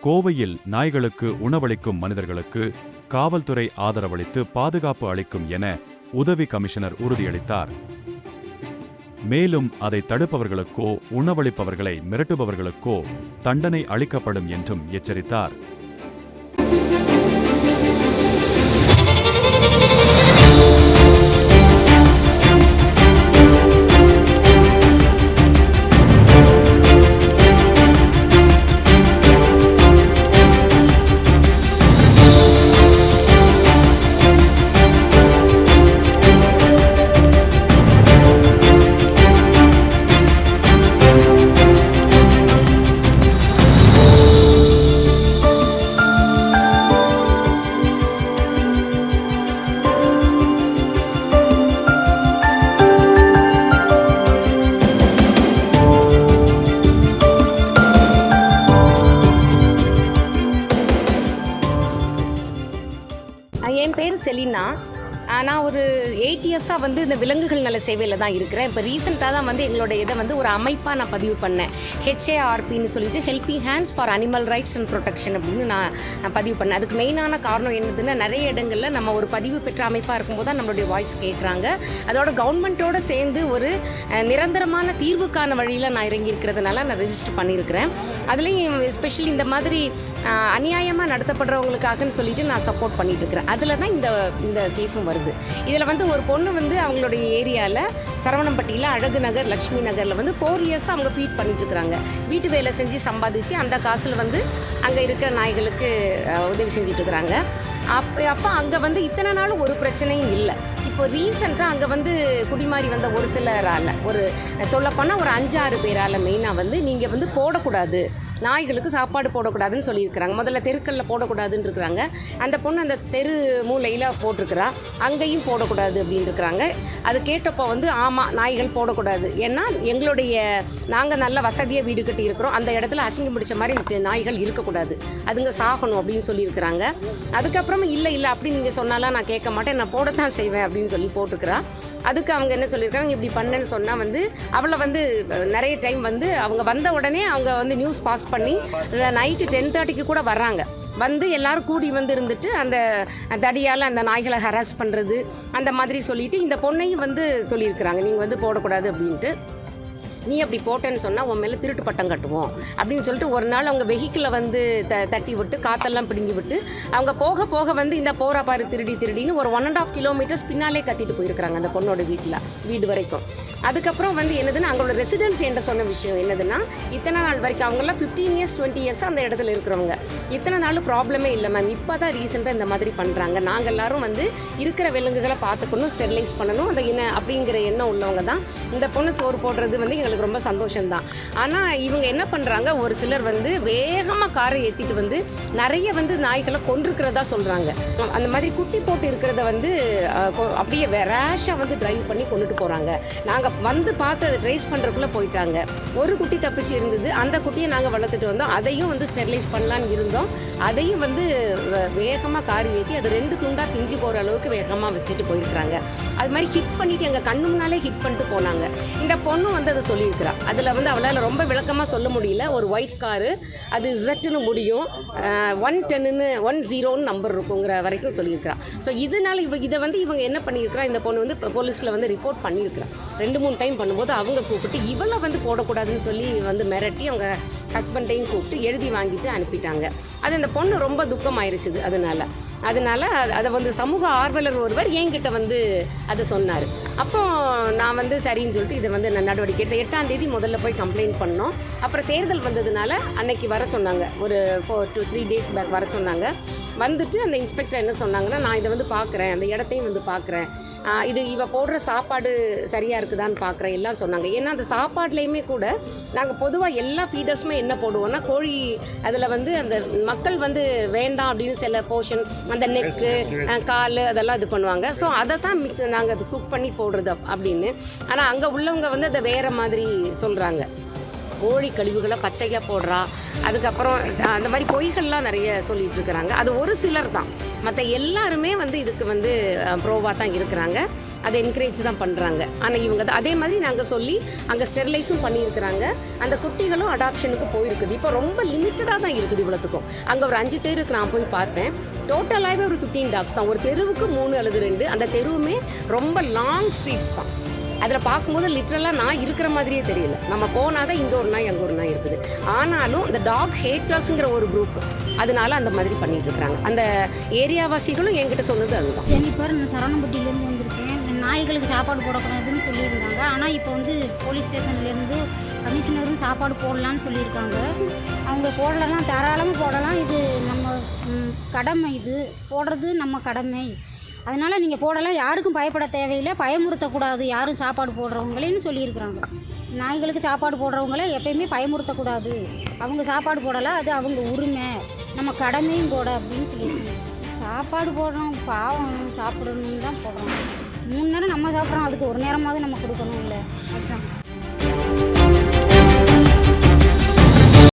கோவையில் நாய்களுக்கு உணவளிக்கும் மனிதர்களுக்கு காவல்துறை ஆதரவளித்து பாதுகாப்பு அளிக்கும் என உதவி கமிஷனர் உறுதியளித்தார். மேலும் அதை தடுப்பவர்களுக்கோ உணவளிப்பவர்களை மிரட்டுபவர்களுக்கோ தண்டனை அளிக்கப்படும் என்றும் எச்சரித்தார். என் பேர் செலினா. நான் ஒரு 8 இயர்ஸாக இந்த விலங்குகள் நல சேவையில் தான் இருக்கிறேன். இப்போ ரீசெண்டாக தான் எங்களோட இதை ஒரு அமைப்பாக நான் பதிவு பண்ணேன். HARPன்னு சொல்லிட்டு helping hands for animal rights and protection அப்படின்னு நான் பதிவு பண்ணேன். அதுக்கு மெயினான காரணம் என்னதுன்னா, நிறைய இடங்களில் நம்ம ஒரு பதிவு பெற்ற அமைப்பாக இருக்கும்போது தான் நம்மளுடைய வாய்ஸ் கேட்குறாங்க. அதோட கவர்மெண்ட்டோடு சேர்ந்து ஒரு நிரந்தரமான தீர்வுக்கான வழியில் நான் இறங்கி இருக்கிறதுனால நான் ரெஜிஸ்டர் பண்ணியிருக்கிறேன். அதுலேயும் எஸ்பெஷலி இந்த மாதிரி அநியாயமாக நடத்தப்படுறவங்களுக்காகன்னு சொல்லிட்டு நான் சப்போர்ட் பண்ணிட்டு இருக்கிறேன். அதில் தான் இந்த கேஸும் வருது. இதில் ஒரு பொண்ணு அவங்களுடைய ஏரியாவில் சரவணம்பட்டியில் அழகு நகர் லக்ஷ்மி நகரில் 4 இயர்ஸாக அவங்க ஃபீட் பண்ணிட்டு இருக்கிறாங்க. வீட்டு வேலை செஞ்சு சம்பாதிச்சு அந்த காசில் அங்கே இருக்கிற நாய்களுக்கு உதவி செஞ்சுட்டு இருக்கிறாங்க. அப்போ அங்கே இத்தனை நாளும் ஒரு பிரச்சனையும் இல்லை. இப்போ ரீசெண்டாக அங்கே குடிமாறி வந்த ஒரு சிலரால், ஒரு சொல்லப்போனால் ஒரு 5-6 பேரால் மெயினாக நீங்கள் போடக்கூடாது, நாய்களுக்கு சாப்பாடு போடக்கூடாதுன்னு சொல்லியிருக்கிறாங்க. முதல்ல தெருக்களில் போடக்கூடாதுன்னு இருக்கிறாங்க. அந்த பொண்ணு அந்த தெரு மூலையில் போட்டிருக்கிறா, அங்கேயும் போடக்கூடாது அப்படின்னு இருக்கிறாங்க. அது கேட்டப்போ ஆமாம், நாய்கள் போடக்கூடாது, ஏன்னா நாங்கள் நல்ல வசதியாக வீடு கட்டி இருக்கிறோம், அந்த இடத்துல அசிங்கம் பிடிச்ச மாதிரி நாய்கள் இருக்கக்கூடாது, அதுங்க சாகணும் அப்படின்னு சொல்லியிருக்கிறாங்க. அதுக்கப்புறமா இல்லை அப்படி நீங்கள் சொன்னாலாம் நான் கேட்க மாட்டேன், நான் போடத்தான் செய்வேன் அப்படின்னு சொல்லி போட்டிருக்கிறா. அதுக்கு அவங்க என்ன சொல்லியிருக்காங்க, இப்படி பண்ணேன்னு சொன்னால் அவளை நிறைய டைம் அவங்க வந்த உடனே அவங்க நியூஸ் பாஸ் பண்ணி நைட்டு 10:30க்கு கூட வர்றாங்க. எல்லாரும் கூடி இருந்துட்டு அந்த தடியால் அந்த நாய்களை ஹராஸ் பண்ணுறது அந்த மாதிரி சொல்லிட்டு இந்த பொண்ணையும் சொல்லியிருக்கிறாங்க, நீங்கள் போடக்கூடாது அப்படின்ட்டு. நீ அப்படி போட்டேன்னு சொன்னால் உன் மேலே திருட்டு பட்டம் கட்டுவோம் அப்படின்னு சொல்லிட்டு ஒரு நாள் அவங்க வெஹிக்கிளை தட்டி விட்டு காற்றெல்லாம் பிடுங்கி விட்டு அவங்க போக போக இந்த போரா பாரு திருடின்னு ஒரு 1.5 கிலோமீட்டர்ஸ் பின்னாலே கத்திட்டு போயிருக்கிறாங்க அந்த பொண்ணோட வீடு வரைக்கும். அதுக்கப்புறம் என்னதுன்னா, அவங்களோட ரெசிடென்ஸ் என்கிட்ட சொன்ன விஷயம் என்னதுன்னா, இத்தனை நாள் வரைக்கும் அவங்களாம் 15 இயர்ஸ் 20 இயர்ஸாக அந்த இடத்துல இருக்கிறவங்க, இத்தனை நாள் ப்ராப்ளமே இல்லை மேம், இப்போ தான் ரீசெண்டாக இந்த மாதிரி பண்ணுறாங்க, நாங்கள் எல்லோரும் இருக்கிற விலங்குகளை பார்த்துக்கணும், ஸ்டெரிலைஸ் பண்ணணும், அந்த அப்படிங்கிற எண்ணம் உள்ளவங்க தான். இந்த பொண்ணு சோறு போடுறது எங்களுக்கு ரொம்ப சந்தோஷம்தான். ஆனால் இவங்க என்ன பண்ணுறாங்க, ஒரு சிலர் வேகமாக காரை ஏற்றிட்டு நிறைய நாய்களை கொண்டிருக்கிறதா சொல்கிறாங்க. அந்த மாதிரி குட்டி போட்டு இருக்கிறத அப்படியே ரேஷாக டிரைவ் பண்ணி கொண்டுட்டு போகிறாங்க. நாங்கள் பார்த்து அதை ட்ரேஸ் பண்ணுறதுக்குள்ளே போயிட்டாங்க. ஒரு குட்டி தப்பிச்சு இருந்தது, அந்த குட்டியை நாங்கள் வளர்த்துட்டு வந்தோம், அதையும் ஸ்டெரிலைஸ் பண்ணலான்னு இருந்தோம். அதையும் வேகமாக கார் ஏற்றி அது 2 துண்டாக பிஞ்சு போகிற அளவுக்கு வேகமாக வச்சுட்டு போயிருக்கிறாங்க. அது மாதிரி ஹிட் பண்ணிவிட்டு எங்கள் கண்ணு முன்னாலே ஹிட் பண்ணிட்டு போனாங்க. இந்த பொண்ணு அதை சொல்லியிருக்கிறா. அதில் அவளால் ரொம்ப விளக்கமாக சொல்ல முடியல. ஒரு ஒயிட் காரு, அது Z முடியும், 110 நம்பர் இருக்குங்கிற வரைக்கும் சொல்லியிருக்கிறா. ஸோ இதனால் இதை இவங்க என்ன பண்ணியிருக்கிறா, இந்த பொண்ணு போலீஸில் ரிப்போர்ட் பண்ணியிருக்கிறா. 2-3 டைம் பண்ணும்போது அவங்க கூப்பிட்டு இவளை போடக்கூடாதுன்னு சொல்லி மிரட்டி அவங்க ஹஸ்பண்டையும் கூப்பிட்டு எழுதி வாங்கிட்டு அனுப்பிட்டாங்க. அது அந்த பொண்ணு ரொம்ப துக்கம் ஆயிடுச்சு. அதனால் அதை சமூக ஆர்வலர் ஒருவர் என்கிட்ட அதை சொன்னார். அப்போ நான் சரின்னு சொல்லிட்டு இதை நான் நடவடிக்கை எடுத்து 8ஆம் தேதி முதல்ல போய் கம்ப்ளைண்ட் பண்ணோம். அப்புறம் தேர்தல் வந்ததுனால அன்னைக்கு வர சொன்னாங்க, ஒரு 4 to 3 days பேக் வர சொன்னாங்க. அந்த இன்ஸ்பெக்டர் என்ன சொன்னாங்கன்னா, நான் இதை பார்க்குறேன், அந்த இடத்தையும் பார்க்குறேன், இது இவ போடுற சாப்பாடு சரியாக இருக்குதான்னு பார்க்குறேன் எல்லாம் சொன்னாங்க. ஏன்னா அந்த சாப்பாடுலேயுமே கூட நாங்கள் பொதுவாக எல்லா ஃபீடர்ஸுமே என்ன போடுவோம்னா, கோழி அதில் அந்த மக்கள் வேண்டாம் அப்படின்னு சில போர்ஷன், அந்த நெக்கு கால் அதெல்லாம் இது பண்ணுவாங்க. ஸோ அதை தான் நாங்கள் குக் பண்ணி போடுறது அப்படின்னு. ஆனால் அங்கே உள்ளவங்க அதை வேறு மாதிரி சொல்கிறாங்க. கோழி கழிவுகளை பச்சையாக போடுறா, அதுக்கப்புறம் அந்த மாதிரி பொய்கள்லாம் நிறைய சொல்லிகிட்டு இருக்கிறாங்க. அது ஒரு சிலர் தான், மற்ற எல்லாருமே இதுக்கு ப்ரோவாக தான் இருக்கிறாங்க. அதை என்கரேஜ் தான் பண்ணுறாங்க. ஆனால் இவங்க அதே மாதிரி நாங்கள் சொல்லி அங்கே ஸ்டெரிலைஸும் பண்ணியிருக்கிறாங்க. அந்த குட்டிகளும் அடாப்ஷனுக்கு போயிருக்குது. இப்போ ரொம்ப லிமிட்டடாக தான் இருக்குது இவ்வளோத்துக்கும். அங்கே ஒரு 5 தெருக்கு நான் போய் பார்த்தேன். டோட்டலாகவே ஒரு 15 டாக்ஸ் தான். ஒரு தெருவுக்கு 3 அல்லது 2. அந்த தெருவுமே ரொம்ப லாங் ஸ்ட்ரீட்ஸ் தான். அதில் பார்க்கும்போது லிட்ரலாக நான் இருக்கிற மாதிரியே தெரியல. நம்ம போனால் தான் இங்கே ஒரு நாய் அங்கே ஒரு நாய் இருக்குது. ஆனாலும் இந்த டாக் ஹேட்டர்ஸுங்கிற ஒரு குரூப், அதனால அந்த மாதிரி பண்ணிட்டு இருக்கிறாங்க. அந்த ஏரியாவாசிகளும் என்கிட்ட சொன்னது அதுதான். எங்கள் பேர் நான் சரவணம்பட்டியிலேருந்து வந்திருக்கேன். இந்த நாய்களுக்கு சாப்பாடு போடக்கூடாதுன்னு சொல்லியிருந்தாங்க. ஆனால் இப்போ வந்து போலீஸ் ஸ்டேஷன்லேருந்து கமிஷனரும் சாப்பாடு போடலான்னு சொல்லியிருக்காங்க. அவங்க போடலாம், தாராளமாக போடலாம். இது நம்ம கடமை, இது போடுறது நம்ம கடமை. அதனால் நீங்கள் போடலாம், யாருக்கும் பயப்பட தேவையில்லை, பயமுறுத்தக்கூடாது யாரும் சாப்பாடு போடுறவங்களேன்னு சொல்லியிருக்கிறாங்க. நாய்களுக்கு சாப்பாடு போடுறவங்கள எப்பயுமே பயமுறுத்தக்கூடாது. அவங்க சாப்பாடு போடலாம், அது அவங்க உரிமை, நம்ம கடமையும் போட அப்படின்னு சொல்லியிருக்காங்க. சாப்பாடு போடுறோம், பாவம் சாப்பிடணுன்னு தான் போடுறோம். 3 நேரம் நம்ம சாப்பிட்றோம், அதுக்கு ஒரு நேரமாவது நம்ம கொடுக்கணும் இல்லை, அதுதான்.